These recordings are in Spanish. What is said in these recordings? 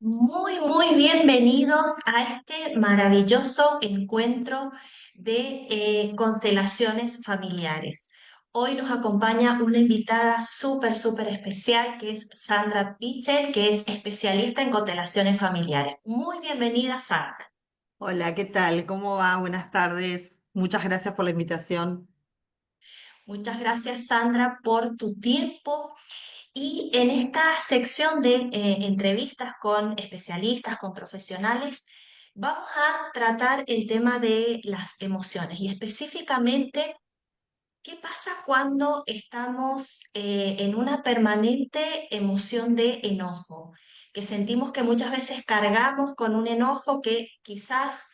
Muy bienvenidos a este maravilloso encuentro de constelaciones familiares. Hoy nos acompaña una invitada súper especial que es Sandra Pichel, que es especialista en constelaciones familiares. Muy bienvenida, Sandra. Hola, ¿qué tal? ¿Cómo va? Buenas tardes. Muchas gracias por la invitación. Muchas gracias, Sandra, por tu tiempo. Y en esta sección de entrevistas con especialistas, con profesionales, vamos a tratar el tema de las emociones y específicamente qué pasa cuando estamos en una permanente emoción de enojo, que sentimos que muchas veces cargamos con un enojo que quizás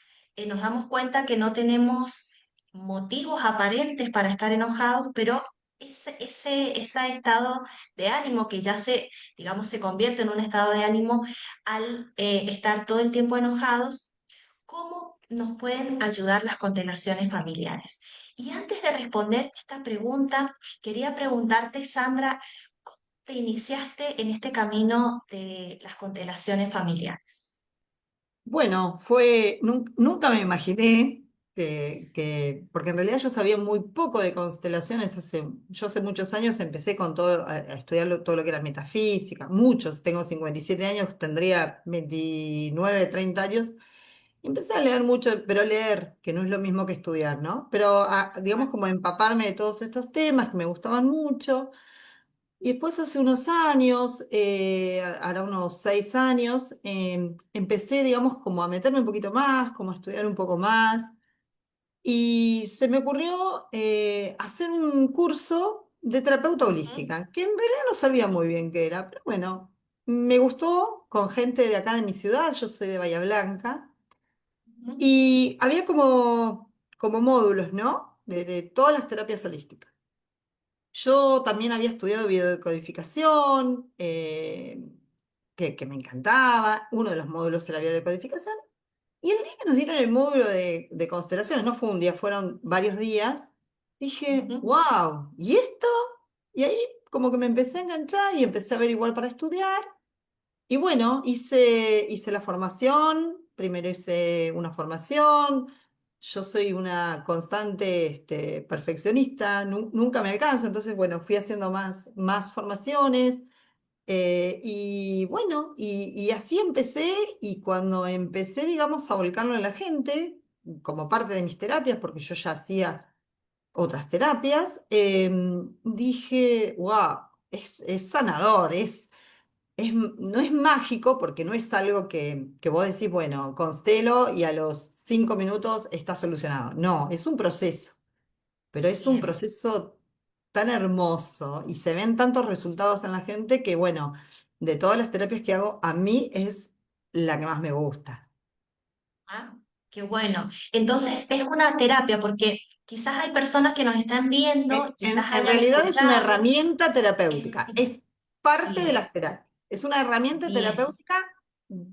nos damos cuenta que no tenemos motivos aparentes para estar enojados, pero ese estado de ánimo que ya digamos, se convierte en un estado de ánimo al estar todo el tiempo enojados, ¿cómo nos pueden ayudar las constelaciones familiares? Y antes de responder esta pregunta, quería preguntarte, Sandra, ¿cómo te iniciaste en este camino de las constelaciones familiares? Bueno, nunca me imaginé porque en realidad yo sabía muy poco de constelaciones. Yo hace muchos años empecé con todo, a estudiar todo lo que era metafísica, muchos, tengo 57 años, tendría 29, 30 años, y empecé a leer mucho, pero leer, que no es lo mismo que estudiar, ¿no? Pero digamos como empaparme de todos estos temas que me gustaban mucho. Y después hace unos años, hará unos 6 años, empecé, digamos, como a meterme un poquito más, como a estudiar un poco más. Y se me ocurrió hacer un curso de terapeuta Ujú, holística, que en realidad no sabía muy bien qué era, pero bueno, me gustó con gente de acá de mi ciudad, yo soy de Bahía Blanca, ujú, y había como módulos, ¿no? De todas las terapias holísticas. Yo también había estudiado biodecodificación, que me encantaba. Uno de los módulos era biodecodificación. Y el día que nos dieron el módulo de constelaciones, no fue un día, fueron varios días, dije, ujú, wow, ¿y esto? Y ahí como que me empecé a enganchar y empecé a averiguar para estudiar. Y bueno, hice la formación, primero hice una formación, yo soy una constante perfeccionista, nunca me alcanza, entonces bueno, fui haciendo más formaciones y bueno, y así empecé y cuando empecé, digamos, a volcarlo en la gente, como parte de mis terapias, porque yo ya hacía otras terapias, dije, wow, es sanador, no es mágico porque no es algo que vos decís, bueno, constelo y a los 5 minutos está solucionado. No, es un proceso, pero es un bien. proceso tan hermoso y se ven tantos resultados en la gente que, bueno, de todas las terapias que hago, a mí es la que más me gusta. Ah, qué bueno. Entonces es una terapia porque quizás hay personas que nos están viendo, quizás En hayan realidad es una escuchado. herramienta terapéutica, es parte de Bien, las terapias, es una herramienta bien, terapéutica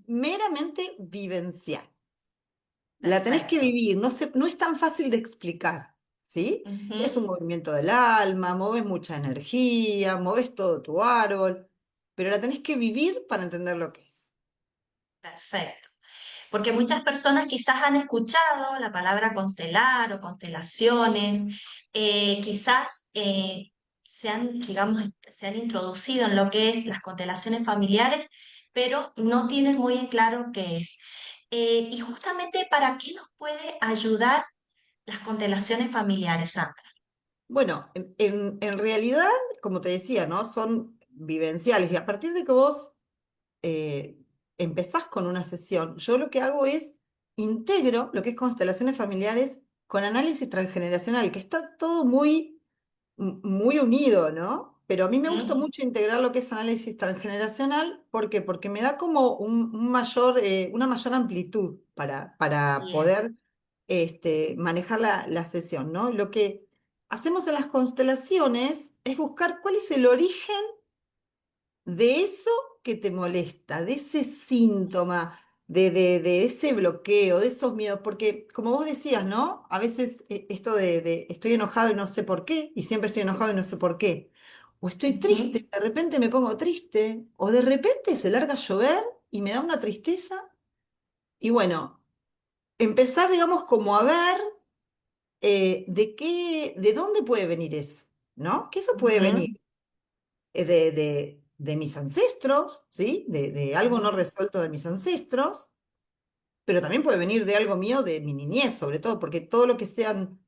meramente vivencial. La tenés que perfecto. vivir, no es tan fácil de explicar, ¿sí? Es un Ujú, movimiento del alma, moves mucha energía, moves todo tu árbol, pero la tenés que vivir para entender lo que es. perfecto. Porque muchas personas quizás han escuchado la palabra constelar o constelaciones, quizás digamos, se han introducido en lo que es las constelaciones familiares, pero no tienen muy en claro qué es. Y justamente para qué nos puede ayudar las constelaciones familiares, Sandra. Bueno, en realidad, como te decía, ¿no? Son vivenciales y a partir de que vos eh, empezás con una sesión, yo lo que hago es integro lo que es constelaciones familiares con análisis transgeneracional, que está todo muy unido, ¿no? Pero a mí me gusta Ujú, mucho integrar lo que es análisis transgeneracional. ¿Por qué? Porque me da como una mayor amplitud para bien. poder manejar la sesión, ¿no? Lo que hacemos en las constelaciones es buscar cuál es el origen de eso que te molesta, de ese síntoma, de ese bloqueo, de esos miedos, porque como vos decías, ¿no? A veces esto de estoy enojado y no sé por qué, y siempre estoy enojado y no sé por qué, o estoy Ujú, triste, de repente me pongo triste, o de repente se larga a llover y me da una tristeza. Y bueno, empezar, digamos, como a ver de dónde puede venir eso, ¿no? Que eso puede venir ujú, de mis ancestros, ¿sí? De algo no resuelto de mis ancestros, pero también puede venir de algo mío de mi niñez, sobre todo, porque todo lo que sean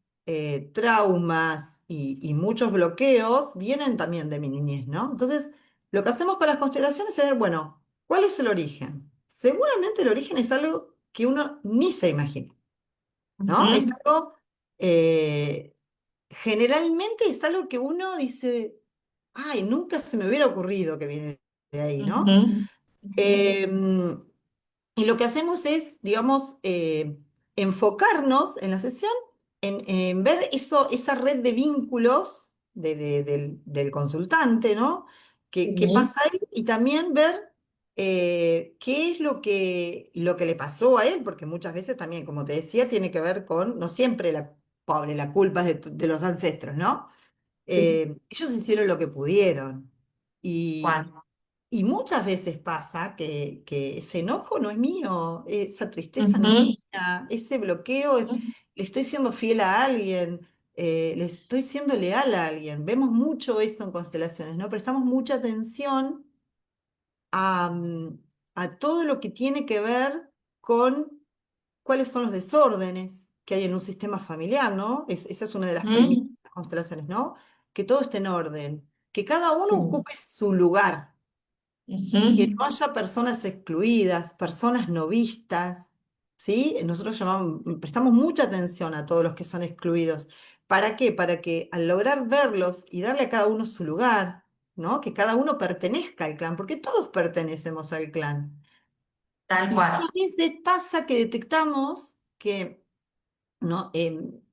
traumas y muchos bloqueos vienen también de mi niñez, ¿no? Entonces, lo que hacemos con las constelaciones es ver, bueno, ¿cuál es el origen? Seguramente el origen es algo que uno ni se imagina, ¿no? Es ujú, algo, generalmente es algo que uno dice, ay, nunca se me hubiera ocurrido que viene de ahí, ¿no? ujú, ujú, Em, y lo que hacemos es, digamos, enfocarnos en la sesión, en ver esa red de vínculos del consultante, ¿no? ¿Qué ujú, pasa ahí? Y también ver qué es lo que le pasó a él, porque muchas veces también, como te decía, tiene que ver con, no siempre pobre, la culpa es de los ancestros, ¿no? sí, Ellos hicieron lo que pudieron. Y, cual. y muchas veces pasa que ese enojo no es mío, esa tristeza no es Ujú, mía, ese bloqueo, le estoy siendo fiel a alguien, le estoy siendo leal a alguien. Vemos mucho eso en constelaciones, ¿no? Prestamos mucha atención a todo lo que tiene que ver con cuáles son los desórdenes que hay en un sistema familiar, ¿no? Esa es una de las premisas ujú, de las constelaciones, ¿no? Que todo esté en orden, que cada uno sí, ocupe su lugar, ujú, que no haya personas excluidas, personas no vistas, ¿sí? Nosotros prestamos mucha atención a todos los que son excluidos. ¿Para qué? Para que al lograr verlos y darle a cada uno su lugar, ¿no? Que cada uno pertenezca al clan, porque todos pertenecemos al clan. tal Y cual. muchas veces pasa que detectamos que ¿no? En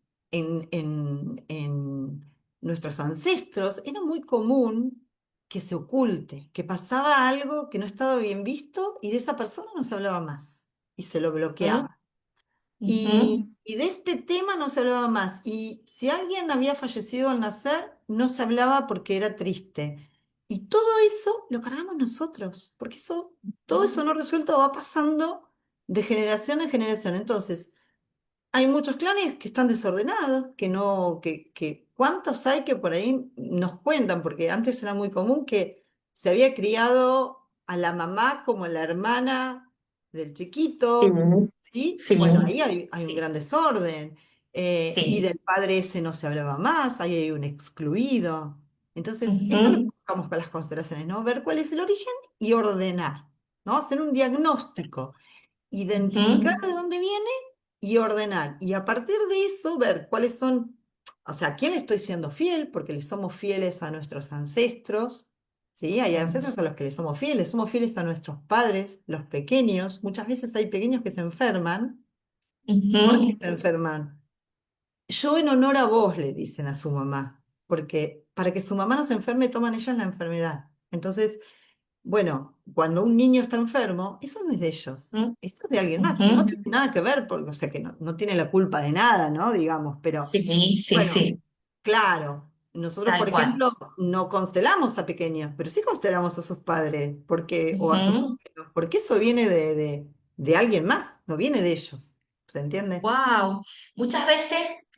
nuestros ancestros era muy común que se oculte, que pasaba algo que no estaba bien visto y de esa persona no se hablaba más y se lo Ujú, bloqueaba. ujú, Y de este tema no se hablaba más. Y si alguien había fallecido al nacer, no se hablaba porque era triste. Y todo eso lo cargamos nosotros, porque todo eso no resuelto va pasando de generación en generación. Entonces, hay muchos clanes que están desordenados, que no, ¿cuántos hay que por ahí nos cuentan? Porque antes era muy común que se había criado a la mamá como la hermana del sí, chiquito, ¿sí? sí, Bueno, ahí hay un sí, gran desorden. Y sí. del padre ese no se hablaba más, ahí hay un excluido. Entonces, eso es lo que Ujú, buscamos con las constelaciones, ¿no? Ver cuál es el origen y ordenar, ¿no? Hacer un diagnóstico, identificar ujú, de dónde viene y ordenar. Y a partir de eso, ver cuáles son, o sea, a quién le estoy siendo fiel, porque le somos fieles a nuestros ancestros, ¿sí? Hay sí. ancestros a los que le somos fieles a nuestros padres, los pequeños. Muchas veces hay pequeños que se enferman. ¿Por qué Ujú, se enferman? Yo en honor a vos, le dicen a su mamá, porque para que su mamá no se enferme, toman ellas la enfermedad. Entonces, bueno, cuando un niño está enfermo, eso no es de ellos, ujú, eso es de alguien más, que no ujú. tiene nada que ver, porque, o sea, que no tiene la culpa de nada, ¿no? Digamos, pero Sí, sí, bueno, sí, claro, nosotros, tal por cual. ejemplo, no constelamos a pequeños, pero sí constelamos a sus padres, porque, o a sus sobrinos, porque eso viene de alguien más, no viene de ellos, ¿se entiende? Wow. Muchas veces,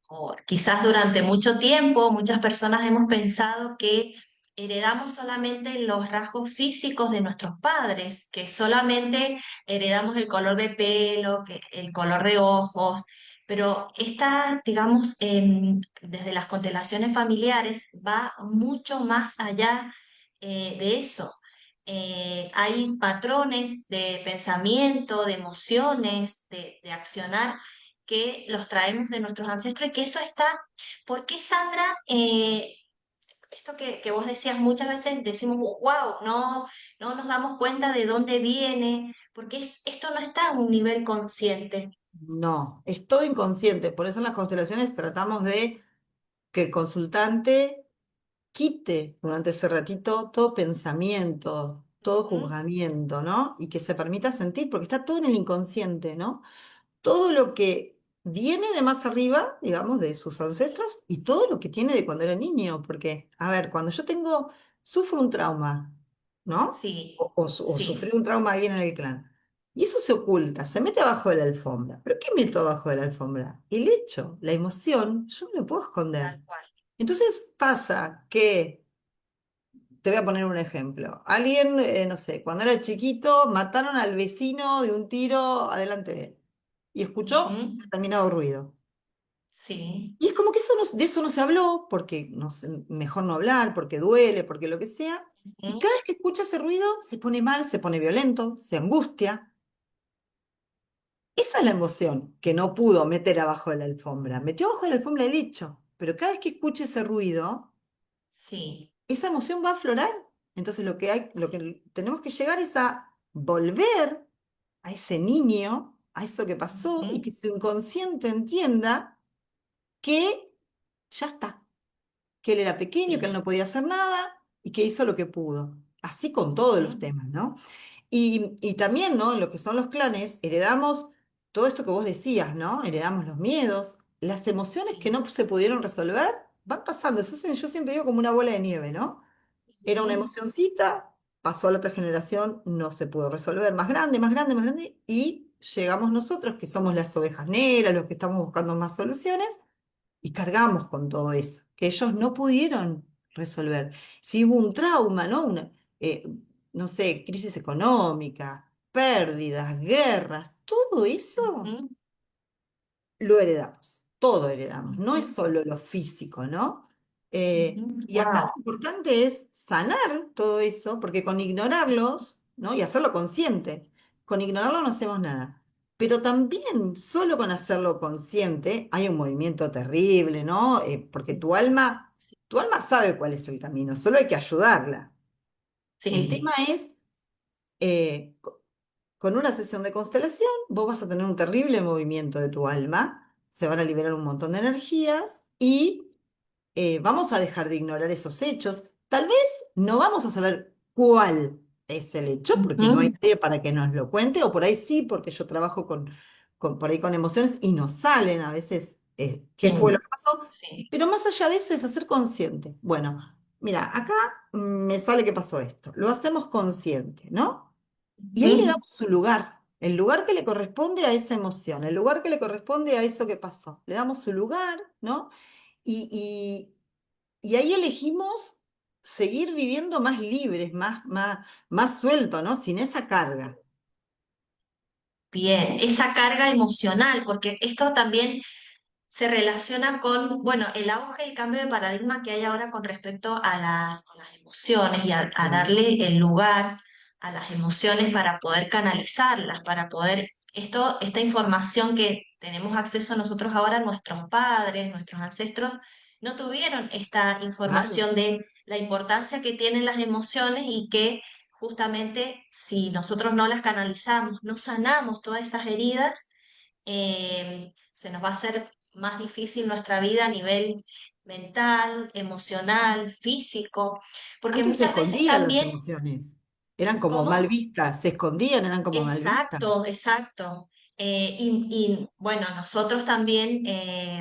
o quizás durante mucho tiempo, muchas personas hemos pensado que heredamos solamente los rasgos físicos de nuestros padres, que solamente heredamos el color de pelo, que el color de ojos, pero esta, digamos, desde las constelaciones familiares va mucho más allá de eso. Hay patrones de pensamiento, de emociones, de accionar que los traemos de nuestros ancestros y que eso está. ¿Por qué, Sandra? Esto que vos decías muchas veces, decimos, wow, no nos damos cuenta de dónde viene, porque esto no está a un nivel consciente. No, es todo inconsciente, por eso en las constelaciones tratamos de que el consultante quite durante ese ratito todo pensamiento, todo ¿Mm? juzgamiento, ¿no? Y que se permita sentir, porque está todo en el inconsciente, ¿no? Todo lo que viene de más arriba, digamos, de sus ancestros, y todo lo que tiene de cuando era niño, porque, a ver, cuando yo sufro un trauma, ¿no? Sí, O sí. sufrir un trauma a alguien en el clan. Y eso se oculta, se mete abajo de la alfombra. ¿Pero qué meto abajo de la alfombra? El hecho, la emoción, yo no lo puedo esconder. Tal cual. Entonces pasa que, te voy a poner un ejemplo. Alguien, no sé, cuando era chiquito, mataron al vecino de un tiro adelante de él. Y escuchó Ujú. determinado ruido. Sí. Y es como que de eso no se habló, porque mejor no hablar, porque duele, porque lo que sea. Y Ujú. cada vez que escucha ese ruido, se pone mal, se pone violento, se angustia. Esa es la emoción que no pudo meter abajo de la alfombra. Metió abajo de la alfombra el hecho, pero cada vez que escuche ese ruido, Sí. esa emoción va a aflorar. Entonces lo Sí. que tenemos que llegar es a volver a ese niño, a eso que pasó, y que Ujú. su inconsciente entienda que ya está, que él era pequeño, que él Sí. no podía hacer nada y que hizo lo que pudo. Así con todos los Ujú. temas, ¿no? Y también, ¿no? En lo que son los clanes, heredamos todo esto que vos decías, ¿no? Heredamos los miedos, las emociones que Sí. no se pudieron resolver, van pasando. Yo siempre digo como una bola de nieve, ¿no? Era una Ujú. emocioncita, pasó a la otra generación, no se pudo resolver, más grande, más grande, más grande, y llegamos nosotros, que somos las ovejas negras, los que estamos buscando más soluciones, y cargamos con todo eso, que ellos no pudieron resolver. Si hubo un trauma, ¿no? Eh, no sé, crisis económica, pérdidas, guerras, todo eso Ujú. lo heredamos, todo heredamos, no es Ujú. solo lo físico, ¿no? Y acá Wow. lo importante es sanar todo eso, porque con ignorarlos, ¿no? Y hacerlo consciente, con ignorarlo no hacemos nada. Pero también, solo con hacerlo consciente, hay un movimiento terrible, ¿no? Porque Sí. tu alma sabe cuál es el camino, solo hay que ayudarla. El tema Sí. es, eh, con una sesión de constelación, vos vas a tener un terrible movimiento de tu alma, se van a liberar un montón de energías y vamos a dejar de ignorar esos hechos. Tal vez no vamos a saber cuál es el hecho, porque no hay Ujú. nadie para que nos lo cuente, o por ahí sí, porque yo trabajo por ahí con emociones y nos salen a veces qué fue lo Sí. que pasó. Sí. Pero más allá de eso es hacer consciente. Bueno, mira, acá me sale que pasó esto. Lo hacemos consciente, ¿no? Y ahí le Ujú. damos su lugar, el lugar que le corresponde a esa emoción, el lugar que le corresponde a eso que pasó. Le damos su lugar, ¿no? Y, y ahí elegimos seguir viviendo más libres, más suelto, ¿no? Sin esa carga. Bien, esa carga emocional, porque esto también se relaciona con, bueno, el auge, el cambio de paradigma que hay ahora con respecto a las emociones y a Sí, darle el lugar a las emociones para poder canalizarlas, para poder, esta información que tenemos acceso nosotros ahora, nuestros padres, nuestros ancestros, no tuvieron esta claro. información de la importancia que tienen las emociones y que justamente si nosotros no las canalizamos, no sanamos todas esas heridas, se nos va a hacer más difícil nuestra vida a nivel mental, emocional, físico, porque Antes se muchas veces escondían las también, emociones. Eran como mal ¿cómo? vistas, se escondían, eran como mal vistas. Exacto, exacto. Y bueno, nosotros también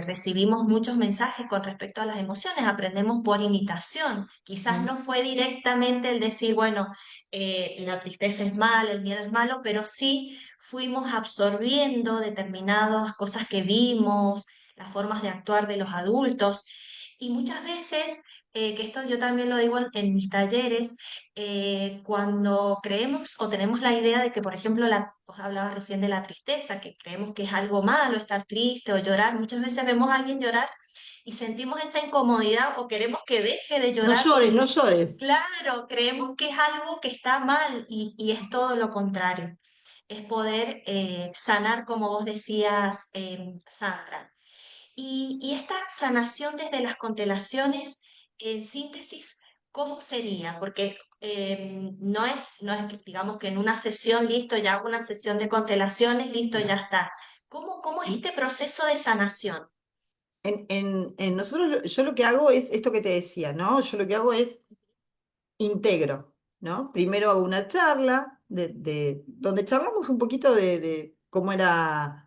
recibimos muchos mensajes con respecto a las emociones, aprendemos por imitación. Quizás Mm. no fue directamente el decir, bueno, la tristeza es mala, el miedo es malo, pero sí fuimos absorbiendo determinadas cosas que vimos, las formas de actuar de los adultos. Y muchas veces, que esto yo también lo digo en mis talleres, cuando creemos o tenemos la idea de que, por ejemplo, vos hablabas recién de la tristeza, que creemos que es algo malo estar triste o llorar, muchas veces vemos a alguien llorar y sentimos esa incomodidad o queremos que deje de No llorar llores, no porque, llores. claro, creemos que es algo que está mal y es todo lo contrario. Es poder sanar, como vos decías, Sandra. Y esta sanación desde las constelaciones, en síntesis, ¿cómo sería? Porque no es que, digamos que en una sesión, listo, ya hago una sesión de constelaciones, listo, ya Claro. está. ¿Cómo es este proceso de sanación? En nosotros, yo lo que hago es esto que te decía, ¿no? Yo lo que hago es integro, ¿no? Primero hago una charla donde charlamos un poquito de cómo era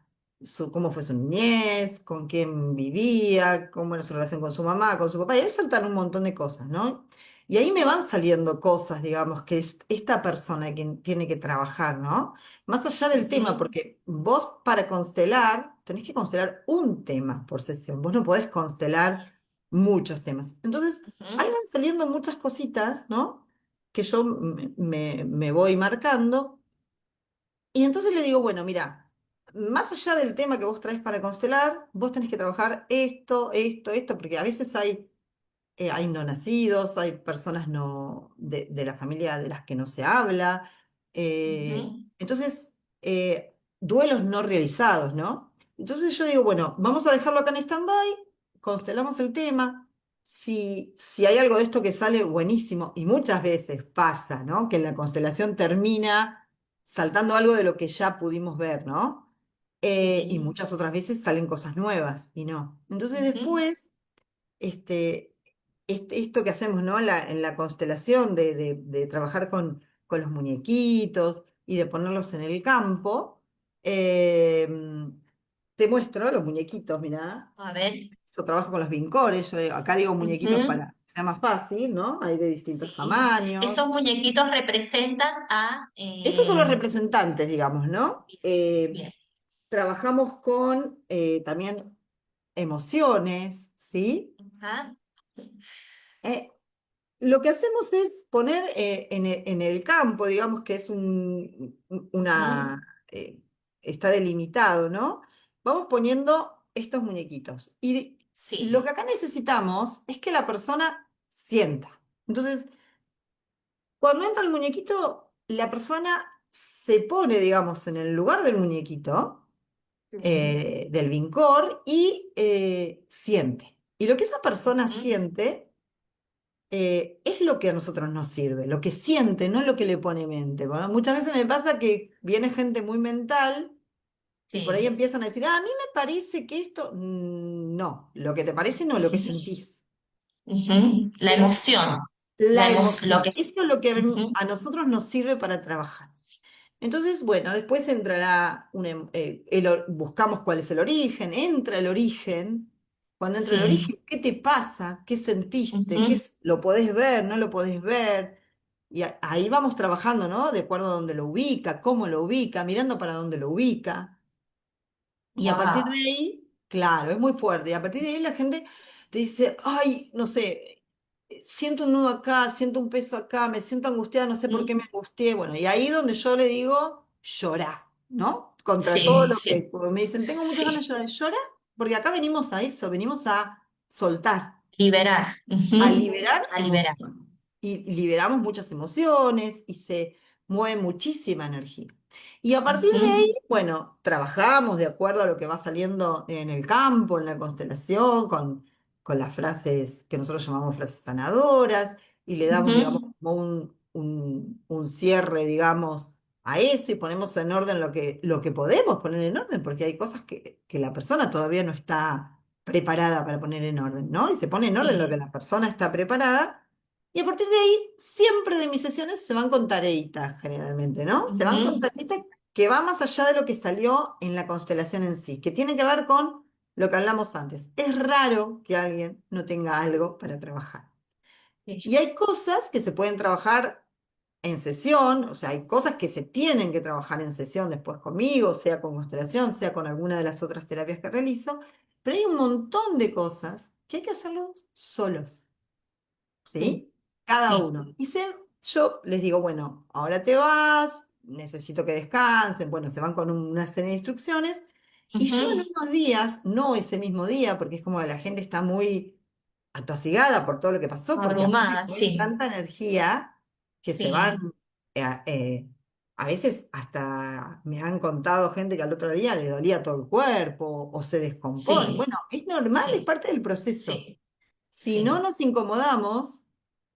cómo fue su niñez, con quién vivía, cómo era su relación con su mamá, con su papá, y ahí saltan un montón de cosas, ¿no? Y ahí me van saliendo cosas, digamos, que es esta persona que tiene que trabajar, ¿no? Más allá del tema, Ujú, porque vos para constelar tenés que constelar un tema por sesión, vos no podés constelar muchos temas. Entonces, ahí ujú, van saliendo muchas cositas, ¿no? Que yo me voy marcando. Y entonces le digo, bueno, mira, más allá del tema que vos traes para constelar, vos tenés que trabajar esto, porque a veces hay no nacidos, hay personas no, de la familia de las que no se habla. Entonces, duelos no realizados, ¿no? Entonces yo digo, bueno, vamos a dejarlo acá en stand-by, constelamos el tema. Si hay algo de esto que sale buenísimo, y muchas veces pasa, ¿no? Que en la constelación termina saltando algo de lo que ya pudimos ver, ¿no? Y ujú, muchas otras veces salen cosas nuevas y no. Entonces ujú, ujú. después este, esto que hacemos, ¿no? En la constelación de trabajar con los muñequitos y de ponerlos en el campo, eh, te muestro los muñequitos, mirá. A ver. Yo trabajo con los vincores, acá digo muñequitos Ujú, para que sea más fácil, ¿no? Hay de distintos sí. Esos tamaños. muñequitos representan a... Estos son los representantes, digamos, ¿no? bien, bien. Trabajamos con también emociones, ¿sí? Ajá, Eh, Lo que hacemos es poner en el campo, digamos que es ujú, está delimitado, ¿no? Vamos poniendo estos muñequitos. Y lo sí. que acá necesitamos es que la persona sienta. Entonces, cuando entra el muñequito, la persona se pone, digamos, en el lugar del muñequito, Sí. del vincor, y siente. Y lo que esa persona Ujú, siente es lo que a nosotros nos sirve, lo que siente, no lo que le pone mente. Bueno, muchas veces me pasa que viene gente muy mental y por ahí sí. empiezan a decir, ah, a mí me parece que esto, no, lo que te parece no, lo que sentís. Ujú. La Pero emoción. la Lo emoción, que es. eso es lo que Ujú, a nosotros nos sirve para trabajar. Entonces, bueno, después entrará, buscamos cuál es el origen, entra el origen. Cuando entra el sí. origen, ¿qué te pasa? ¿Qué sentiste? Ujú, ¿Lo podés ver? ¿No lo podés ver? Y ahí vamos trabajando, ¿no? De acuerdo a dónde lo ubica, cómo lo ubica, mirando para dónde lo ubica. Y a partir de wow. ahí, claro, es muy fuerte. Y a partir de ahí la gente te dice, ay, no sé, siento un nudo acá, siento un peso acá, me siento angustiada, no sé por qué me Ujú, angustié. Bueno, y ahí donde yo le digo, llorá, ¿no? Contra todo sí, lo sí, que, como me dicen, tengo muchas ganas sí. de llorar, llora, porque acá venimos a eso, venimos a soltar, Liberar. a Ujú, liberar a liberar. emoción. Y liberamos muchas emociones y se mueve muchísima energía. Y a partir de ahí, Ujú, bueno, trabajamos de acuerdo a lo que va saliendo en el campo, en la constelación, con las frases que nosotros llamamos frases sanadoras, y le damos, digamos, ujú, como un cierre, digamos, a eso y ponemos en orden lo que podemos poner en orden, porque hay cosas que la persona todavía no está preparada para poner en orden, ¿no? Y se pone en orden lo que sí. la persona está preparada. Y a partir de ahí, siempre de mis sesiones se van con tareitas, generalmente, ¿no? Se van con Ujú, tareitas que va más allá de lo que salió en la constelación en sí, que tiene que ver con lo que hablamos antes. Es raro que alguien no tenga algo para trabajar. sí. Y hay cosas que se pueden trabajar en sesión, o sea, hay cosas que se tienen que trabajar en sesión después conmigo, sea con constelación, sea con alguna de las otras terapias que realizo, pero hay un montón de cosas que hay que hacerlos solos, Sí. ¿sí? Cada Sí. uno. Yo les digo, bueno, ahora te vas, necesito que descansen, bueno, se van con una serie de instrucciones, y yo en Ujú, unos días, no ese mismo día, porque es como que la gente está muy atosigada por todo lo que pasó, porque aparte abrumada, hay sí. tanta energía que se van, Sí. eh, eh, a veces hasta me han contado gente que al otro día le dolía todo el cuerpo o se descompone. Sí. Bueno, es normal, es Sí. parte del proceso. Sí. Si no Sí. nos incomodamos,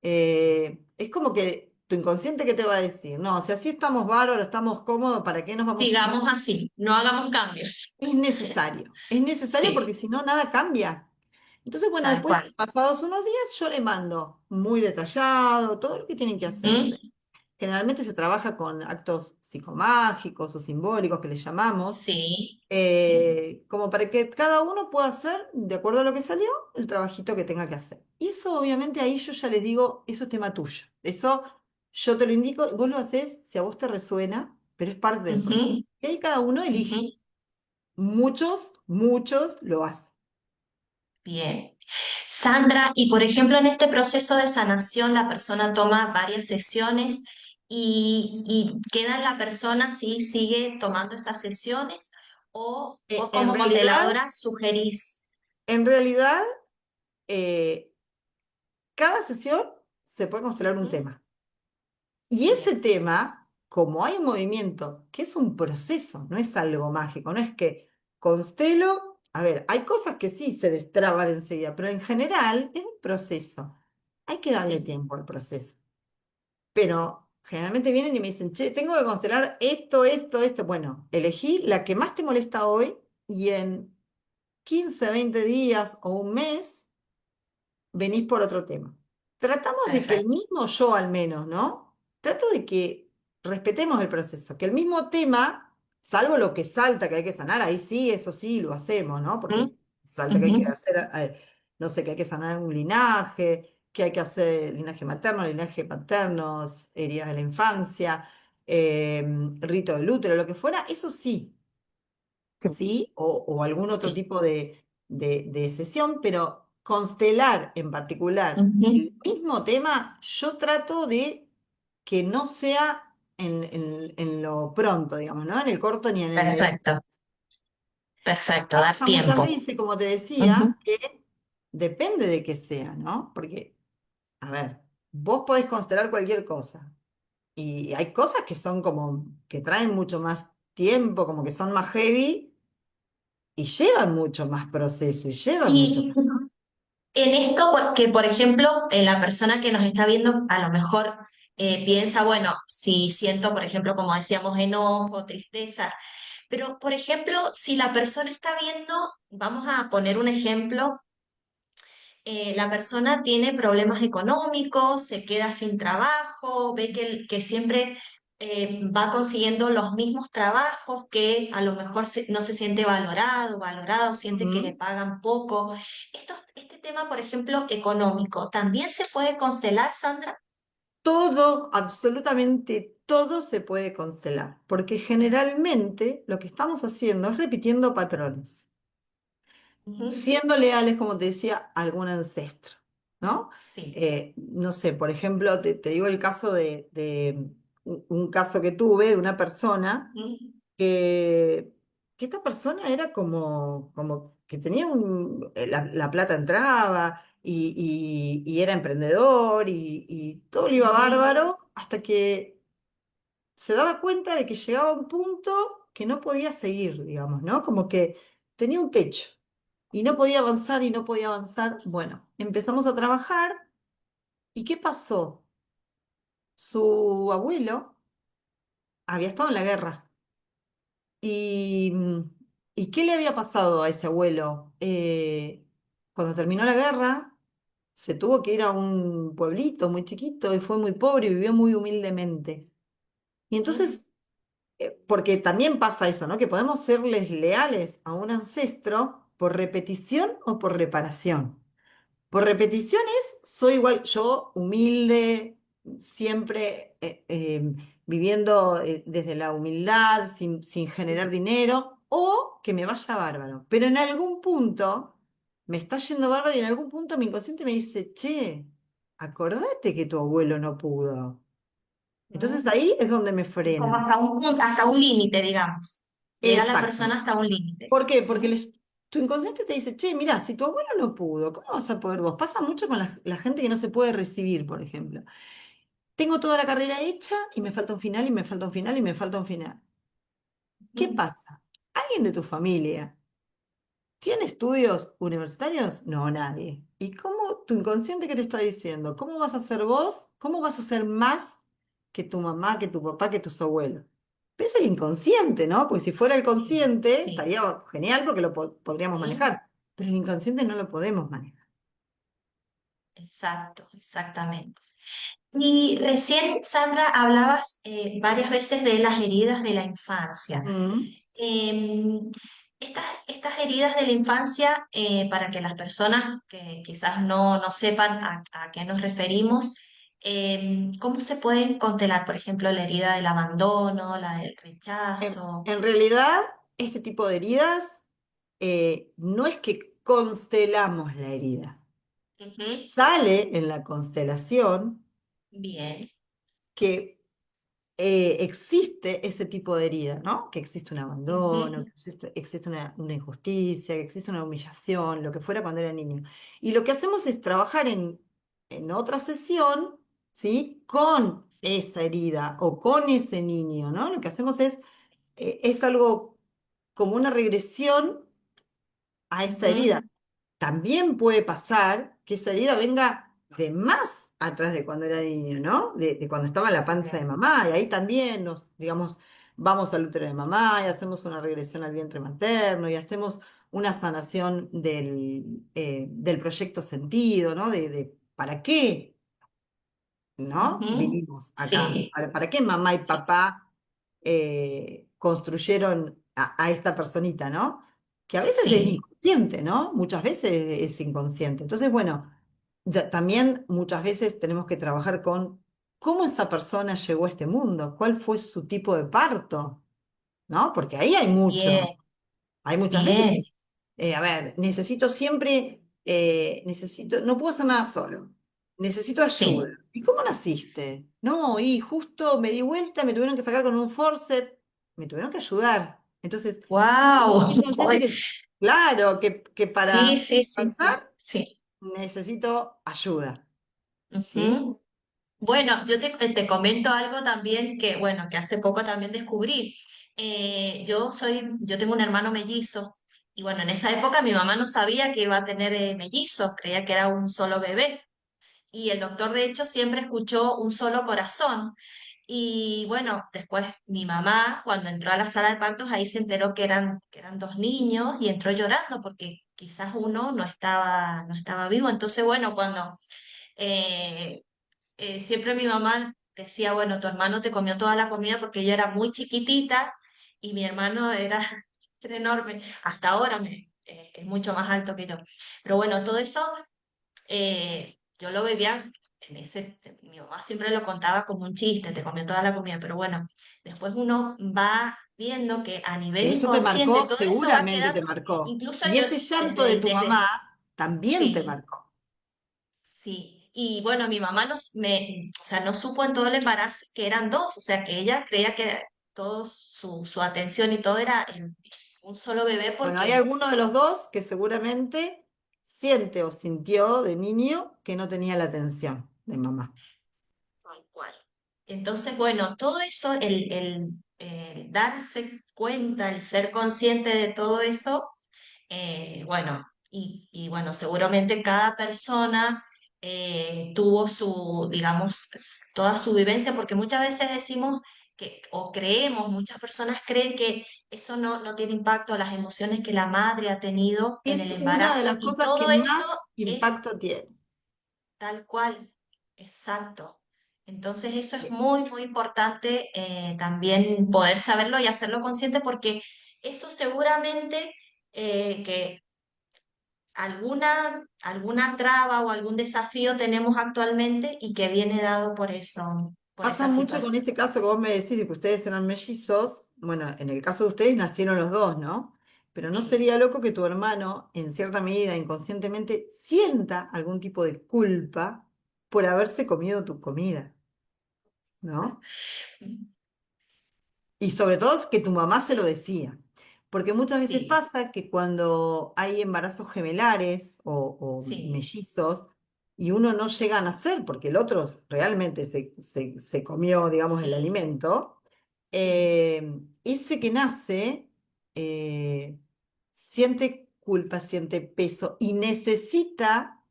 es como que tu inconsciente, ¿qué te va a decir? No, si así estamos bárbaros, estamos cómodos, ¿para qué nos vamos? Sigamos No, así. No hagamos cambios. es necesario porque Sí. si no, nada cambia. Entonces, bueno, Tal después, cual. pasados unos días, yo le mando muy detallado todo lo que tienen que Ujú, hacerse. generalmente se trabaja con actos psicomágicos o simbólicos que le llamamos, Sí, sí. como para que cada uno pueda hacer, de acuerdo a lo que salió, el trabajito que tenga que hacer. Y eso obviamente ahí yo ya les digo, eso es tema tuyo. Eso yo te lo indico, vos lo haces si a vos te resuena, pero es parte del proceso. Ujú, Y ahí cada uno ujú. elige. Muchos lo hacen. Bien. Sandra, y por ejemplo, en este proceso de sanación, la persona toma varias sesiones y queda la persona si sigue tomando esas sesiones o vos En como realidad, modeladora sugerís. en realidad, eh, cada sesión se puede constelar un Ujú. tema. Y ese Bien, tema, como hay un movimiento, que es un proceso, no es algo mágico, no es que constelo, a ver, hay cosas que sí se destraban enseguida, pero en general es un proceso. Hay que darle sí. tiempo al proceso. Pero generalmente vienen y me dicen, che, tengo que constelar esto. Bueno, elegí la que más te molesta hoy y en 15 20 días o un mes venís por otro tema. Tratamos de que el Perfecto. mismo yo al menos, ¿no? Trato de que respetemos el proceso, que el mismo tema, salvo lo que salta que hay que sanar, ahí sí, eso sí, lo hacemos, ¿no? Ujú, Porque salta que hay ujú, que hacer, no sé, que hay que sanar un linaje, que hay que hacer linaje materno, linaje paterno, heridas de la infancia, rito del útero, lo que fuera, eso sí, ¿sí? O algún otro sí. tipo de sesión, pero constelar en particular Ujú. el mismo tema, yo trato de que no sea en lo pronto, digamos, ¿no? En el corto ni en el mediano. Perfecto, perfecto, dar Pasa muchas tiempo. veces, como te Ujú. decía, que depende de qué sea, ¿no? Porque, a ver, vos podés constelar cualquier cosa. Y hay cosas que son como, que traen mucho más tiempo, como que son más heavy y llevan mucho más proceso y llevan mucho Y en esto, que por ejemplo, la persona que nos está viendo a lo mejor piensa, bueno, si siento, por ejemplo, como decíamos, enojo, tristeza, pero por ejemplo, si la persona está viendo, vamos a poner un ejemplo, la persona tiene problemas económicos, se queda sin trabajo, ve que siempre va consiguiendo los mismos trabajos, que a lo mejor no se siente valorado, siente que le más. pagan poco. Este tema, por ejemplo, económico, ¿también se puede constelar, Sandra? Todo, absolutamente todo se puede constelar, porque generalmente lo que estamos haciendo es repitiendo patrones, Ujú. siendo leales, como te decía, a algún ancestro, ¿no? Sí. No sé, por ejemplo, te digo el caso de un caso que tuve de una persona Ujú. que, que esta persona era como que tenía la plata entraba y era emprendedor y todo le iba Ujú. bárbaro hasta que se daba cuenta de que llegaba a un punto que no podía seguir, digamos, ¿no? Como que tenía un techo y no podía avanzar y no podía avanzar. Bueno, empezamos a trabajar y ¿qué pasó? Su abuelo había estado en la guerra. ¿Y, ¿y qué le había pasado a ese abuelo? Cuando terminó la guerra, se tuvo que ir a un pueblito muy chiquito y fue muy pobre y vivió muy humildemente. Y Ujú. entonces, porque también pasa eso, ¿no? Que podemos serles leales a un ancestro por repetición o por reparación. Por repeticiones, soy igual, yo humilde, siempre viviendo desde la humildad, sin generar dinero, o que me vaya bárbaro. Pero en algún punto me está yendo bárbaro y en algún punto mi inconsciente me dice, che, acordate que tu abuelo no pudo. Entonces Ujú. ahí es donde me Es como freno. hasta un punto, hasta un límite, digamos. Llega la Exacto. persona hasta un límite. ¿Por qué? Porque Ujú. tu inconsciente te dice, che, mira, si tu abuelo no pudo, ¿cómo vas a poder vos? Pasa mucho con la gente que no se puede recibir, por ejemplo. Tengo toda la carrera hecha y me falta un final y me falta un final y me falta un final. ¿Qué Ujú. pasa? ¿Alguien de tu familia tiene estudios universitarios? No, nadie. ¿Y cómo tu inconsciente qué te está diciendo? ¿Cómo vas a ser vos? ¿Cómo vas a ser más que tu mamá, que tu papá, que tus abuelos? Pero es el inconsciente, ¿no? Porque si fuera el Sí, consciente, sí. estaría genial porque lo podríamos Ujú. manejar. Pero el inconsciente no lo podemos manejar. Exacto, exactamente. Y recién, Sandra, hablabas varias veces de las heridas de la infancia. Mm. Em, estas heridas de la infancia, para que las personas que quizás no sepan a qué nos referimos, ¿cómo se pueden contelar? Por ejemplo, la herida del abandono, la del rechazo. En realidad, este tipo de heridas no es que constelamos la herida. Ujú. Sale en la constelación Bien. que existe ese tipo de herida, ¿no? Que existe un abandono, Ujú. que existe una injusticia, que existe una humillación, lo que fuera cuando era niño. Y lo que hacemos es trabajar en otra sesión, ¿sí? Con esa herida o con ese niño, ¿no? Lo que hacemos es algo como una regresión a esa herida. Ujú. También puede pasar que esa herida venga de más atrás de cuando era niño, ¿no? De cuando estaba en la panza de Claro. mamá, y ahí también digamos, vamos al útero de mamá y hacemos una regresión al vientre materno y hacemos una sanación del proyecto sentido, ¿no? De ¿para qué? ¿No? Ujú. Vinimos acá. Sí, ¿Para qué mamá y sí, papá construyeron a esta personita, ¿no? Que a veces es sí. inconsciente, ¿no? Muchas veces es inconsciente. Entonces, bueno, también muchas veces tenemos que trabajar con cómo esa persona llegó a este mundo, cuál fue su tipo de parto, ¿no? Porque ahí hay Bien, mucho. Hay muchas veces bien. que, a ver, necesito siempre, no puedo hacer nada solo, necesito ayuda. Sí. ¿Y cómo naciste? No, y justo me di vuelta, me tuvieron que sacar con un forceps, me tuvieron que ayudar. Entonces, Wow. estoy consciente que, claro, que Sí, para sí, sí, sí, avanzar sí. necesito ayuda, ¿sí? Ujú. Bueno, yo te comento algo también que, bueno, que hace poco también descubrí. Yo tengo un hermano mellizo y bueno, en esa época mi mamá no sabía que iba a tener mellizos, creía que era un solo bebé. Y el doctor, de hecho, siempre escuchó un solo corazón. Y bueno, después mi mamá, cuando entró a la sala de partos, ahí se enteró que eran dos niños y entró llorando porque quizás uno no estaba vivo. Entonces, bueno, eh, siempre mi mamá decía, bueno, tu hermano te comió toda la comida porque ella era muy chiquitita y mi hermano era enorme. Hasta ahora es mucho más alto que yo. Pero bueno, todo eso yo lo veía mi mamá siempre lo contaba como un chiste, te comió toda la comida, pero bueno, después uno va viendo que a nivel Que eso te inconsciente marcó, todo eso va seguramente te quedando, marcó. incluso Y yo ese llanto de desde, tu desde, mamá también te sí, marcó. sí, y bueno, mi mamá o sea, no supo en todo el embarazo que eran dos, o sea, que ella creía que todo su atención y todo era en un solo bebé Bueno, hay porque alguno de los dos que seguramente siente o sintió de niño que no tenía la atención de mamá. tal cual. Entonces, bueno, todo eso, el darse cuenta, el ser consciente de todo eso, bueno, y bueno, seguramente cada persona tuvo digamos, toda su vivencia, porque muchas veces decimos o creemos, muchas personas creen que eso no tiene impacto, las emociones que la madre ha tenido en el Es una de embarazo, las y cosas que todo eso más es impacto tiene. tal cual, exacto. Entonces eso es muy, muy importante también poder saberlo y hacerlo consciente porque eso seguramente que alguna traba o algún desafío tenemos actualmente y que viene dado por eso, por Pasa esa mucho con situación. este caso que vos me decís de que ustedes eran mellizos. Bueno, en el caso de ustedes nacieron los dos, ¿no? Pero no Sí. sería loco que tu hermano, en cierta medida, inconscientemente, sienta algún tipo de culpa por haberse comido tu comida, ¿no? Y sobre todo es que tu mamá se lo decía. Porque muchas veces Sí, pasa que cuando hay embarazos gemelares o sí, mellizos y uno no llega a nacer porque el otro realmente se comió, digamos, el sí, alimento, sí. ese que nace eh, siente culpa, siente peso y necesita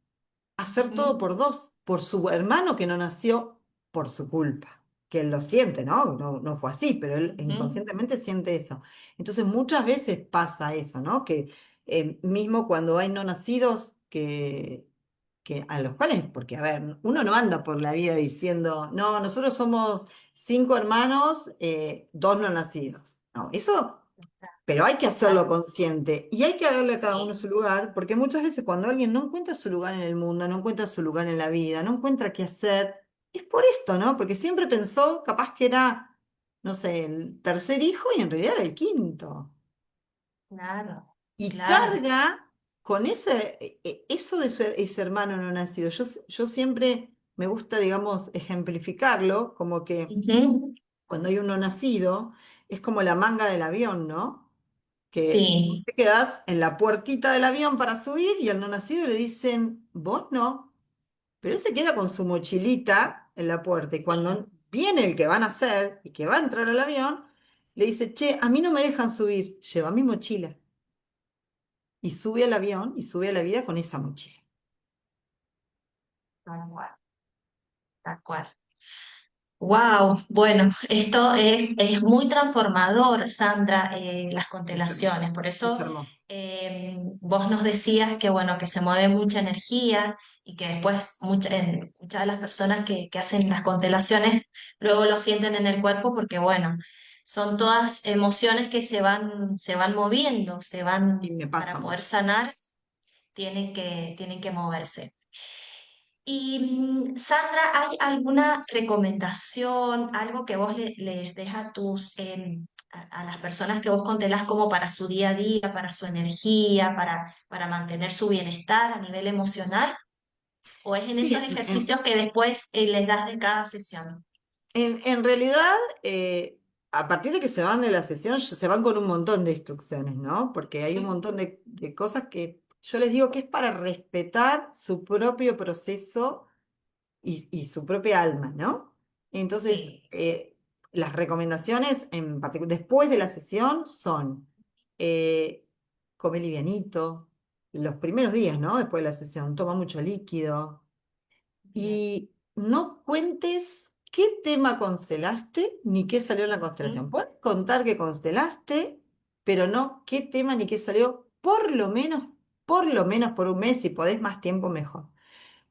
hacer todo Ujú, por dos, por su hermano que no nació por su culpa, que él lo siente, ¿no? No, no fue así, pero él ujú. inconscientemente siente eso. Entonces muchas veces pasa eso, ¿no? Que mismo cuando hay no nacidos, a los cuales, porque a ver, uno no anda por la vida diciendo, no, nosotros somos 5 hermanos, 2 no nacidos. No, eso, pero hay que hacerlo Claro, consciente y hay que darle a cada uno sí, su lugar, porque muchas veces cuando alguien no encuentra su lugar en el mundo, no encuentra su lugar en la vida, no encuentra qué hacer, es por esto, ¿no? Porque siempre pensó capaz que era, no sé, el tercer hijo y en realidad era el quinto. claro, Y claro. carga con eso de ser ese hermano no nacido. Yo siempre me gusta, digamos, ejemplificarlo como que Ujú. cuando hay un no nacido, es como la manga del avión, ¿no? Que vos Sí, te quedás en la puertita del avión para subir y al no nacido le dicen, vos no. Pero él se queda con su mochilita en la puerta y sí, cuando viene el que van a hacer y que va a entrar al avión, le dice, che, a mí no me dejan subir, lleva mi mochila. Y sube al avión y sube a la vida con esa mochila. tal cual, tal cual. Wow, bueno, esto es muy transformador, Sandra, las Es hermoso. constelaciones. Por Es eso hermoso. vos nos decías que bueno, que se mueve mucha energía y que después muchas de las personas que hacen las constelaciones luego lo sienten en el cuerpo porque bueno, son todas emociones que se van moviendo, se Y van me pasa para poder mucho. sanar, tienen que moverse. Y Sandra, ¿hay alguna recomendación, algo que vos les des a a las personas que vos contelás como para su día a día, para su energía, para mantener su bienestar a nivel emocional? ¿O es en Sí, esos ejercicios que después les das de cada sesión? en realidad, a partir de que se van de la sesión, se van con un montón de instrucciones, ¿no? Porque hay un ¿Mm? montón de cosas que yo les digo que es para respetar su propio proceso y su propia alma, ¿no? Entonces, Sí. las recomendaciones en después de la sesión son come livianito, los primeros días, ¿no? Después de la sesión, toma mucho líquido Bien. y no cuentes qué tema constelaste ni qué salió en la Ujú. constelación. Puedes contar que constelaste, pero no qué tema ni qué salió, por lo menos por un mes, si podés más tiempo, mejor.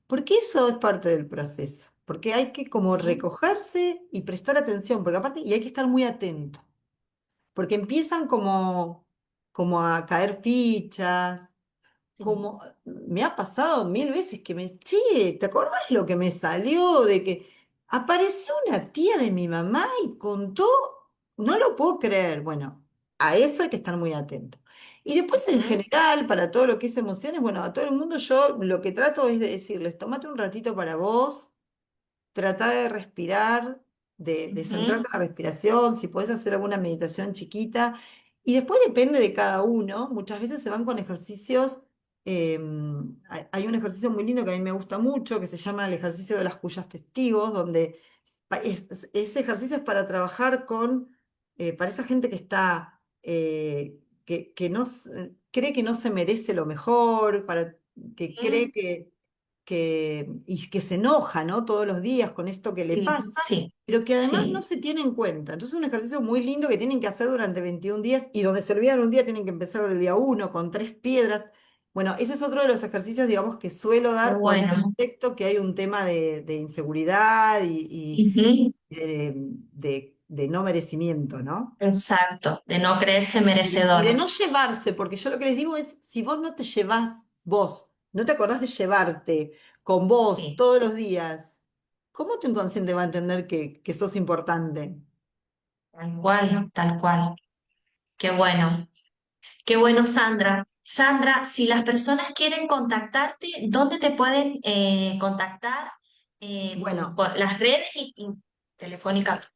Porque eso es parte del proceso, porque hay que como Ujú. recogerse y prestar atención, porque aparte, y hay que estar muy atento, porque empiezan como a caer fichas, Sí. como me ha pasado 1000 veces que che, ¿te acordás lo que me salió de que apareció una tía de mi mamá y contó? No lo puedo creer. Bueno, a eso hay que estar muy atento. Y después en Ujú. general, para todo lo que es emociones, bueno, a todo el mundo yo lo que trato es de decirles, tomate un ratito para vos. Trata de respirar, de centrarte Ujú. en la respiración, si puedes hacer alguna meditación chiquita. Y después depende de cada uno. Muchas veces se van con ejercicios. Hay un ejercicio muy lindo que a mí me gusta mucho, que se llama el ejercicio de las cuyas testigos, donde ese ejercicio es para trabajar para esa gente que está, que no, cree que no se merece lo mejor, que cree Ujú. y que se enoja, ¿no? Todos los días con esto que le Sí, pasa, sí, pero que además no sí. se tiene en cuenta. Entonces es un ejercicio muy lindo que tienen que hacer durante 21 días y donde se olvidan un día tienen que empezar del día uno con 3 piedras. Bueno, ese es otro de los ejercicios, digamos, que suelo Qué dar cuando bueno. detecto que hay un tema de inseguridad Ujú. y de no merecimiento, ¿no? Exacto, de no creerse Y de merecedor. no llevarse, porque yo lo que les digo es, si vos no te llevas vos, no te acordás de llevarte con vos Sí, todos los días, ¿cómo tu inconsciente va a entender que sos importante? tal cual, tal cual. Qué bueno, qué bueno, Sandra. Sandra, si las personas quieren contactarte, ¿dónde te pueden contactar? Bueno, Por las redes y telefónicamente.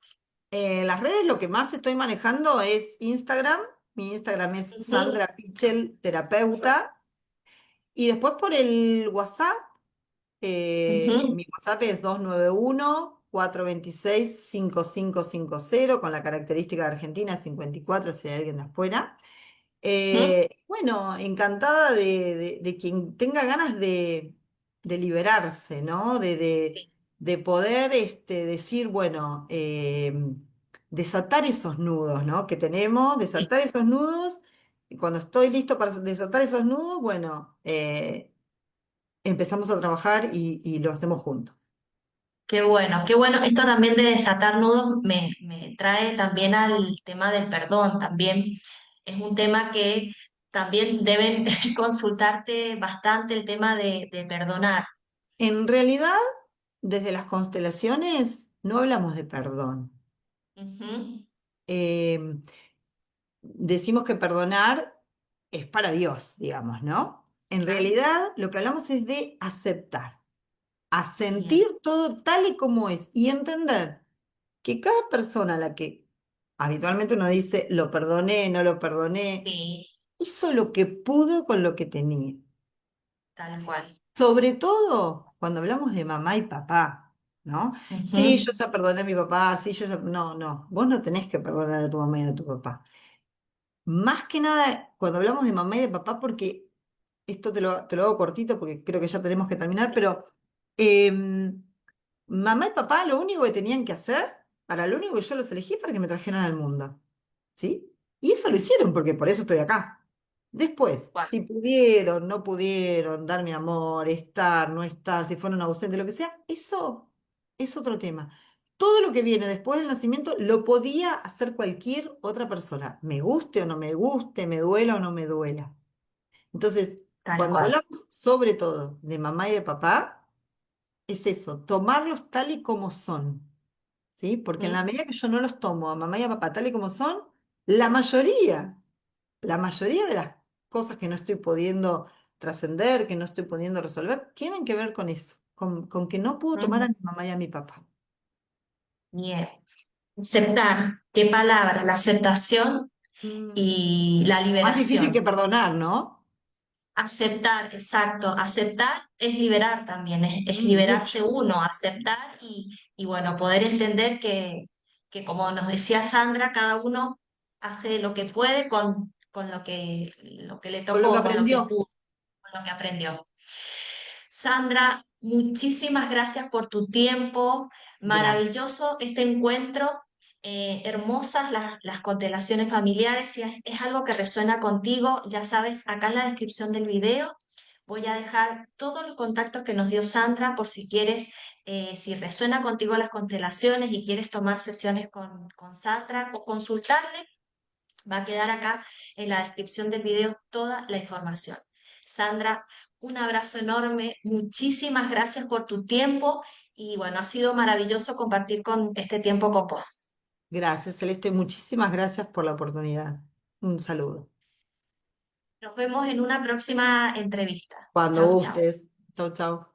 las redes lo que más estoy manejando es Instagram. Mi Instagram es Ujú. Sandra Pichel, terapeuta. Y después por el WhatsApp, Ujú. mi WhatsApp es 291-426-5550 con la característica de Argentina 54 si hay alguien de afuera. Ujú. Bueno, encantada de quien tenga ganas de liberarse, ¿no? Sí. De poder decir, bueno, desatar esos nudos, ¿no? Que tenemos, Sí. desatar esos nudos. Y cuando estoy listo para desatar esos nudos, bueno, empezamos a trabajar y lo hacemos juntos. Qué bueno, qué bueno. Esto también de desatar nudos me trae también al tema del perdón. También es un tema que también deben consultarte bastante el tema de perdonar. En realidad, desde las constelaciones no hablamos de perdón. Ujú. Eh, Decimos que perdonar es para Dios, digamos, ¿no? En Ah, realidad, lo que hablamos es de aceptar, a sentir bien, todo tal y como es y entender que cada persona a la que habitualmente uno dice lo perdoné, no lo perdoné, sí, hizo lo que pudo con lo que tenía. tal cual. Sobre todo cuando hablamos de mamá y papá, ¿no? Sí, Ujú. yo ya perdoné a mi papá, sí, yo ya... No, no, vos no tenés que perdonar a tu mamá y a tu papá. Más que nada, cuando hablamos de mamá y de papá, porque esto te lo hago cortito porque creo que ya tenemos que terminar, pero em, mamá y papá lo único que tenían que hacer, para lo único que yo los elegí, es para que me trajeran al mundo. ¿Sí? Y eso lo hicieron porque por eso estoy acá. Después, Cual, si pudieron, no pudieron, darme amor, estar, no estar, si fueron ausentes, lo que sea, eso es otro tema. Todo lo que viene después del nacimiento lo podía hacer cualquier otra persona, me guste o no me guste, me duela o no me duela. Entonces, tal cuando cual. hablamos sobre todo de mamá y de papá, es eso, tomarlos tal y como son. ¿Sí? Porque en la Ujú. medida que yo no los tomo a mamá y a papá tal y como son, la mayoría de las cosas que no estoy pudiendo trascender, que no estoy pudiendo resolver, tienen que ver con eso, con que no puedo tomar a Ujú. mi mamá y a mi papá. Bien. Aceptar, qué palabra, la aceptación Mm, y la Más difícil que liberación. perdonar, ¿no? Aceptar, exacto. Aceptar es liberar también, es Mucho. liberarse uno, aceptar y bueno, poder entender que como nos decía Sandra, cada uno hace lo que puede con lo que le Con lo que tocó, con lo que aprendió. pudo, con lo que aprendió. Sandra, muchísimas gracias por tu tiempo. Gracias. Maravilloso este encuentro. Hermosas las constelaciones familiares. Si es algo que resuena contigo, ya sabes, acá en la descripción del video voy a dejar todos los contactos que nos dio Sandra por si quieres, si resuena contigo las constelaciones y quieres tomar sesiones con Sandra o consultarle. Va a quedar acá en la descripción del video toda la información. Sandra, un abrazo enorme, muchísimas gracias por tu tiempo y bueno, ha sido maravilloso compartir con este tiempo con vos. Gracias, Celeste. Muchísimas gracias por la oportunidad. Un saludo. Nos vemos en una próxima entrevista. Cuando Chau, chau. gustes. Chau, chau.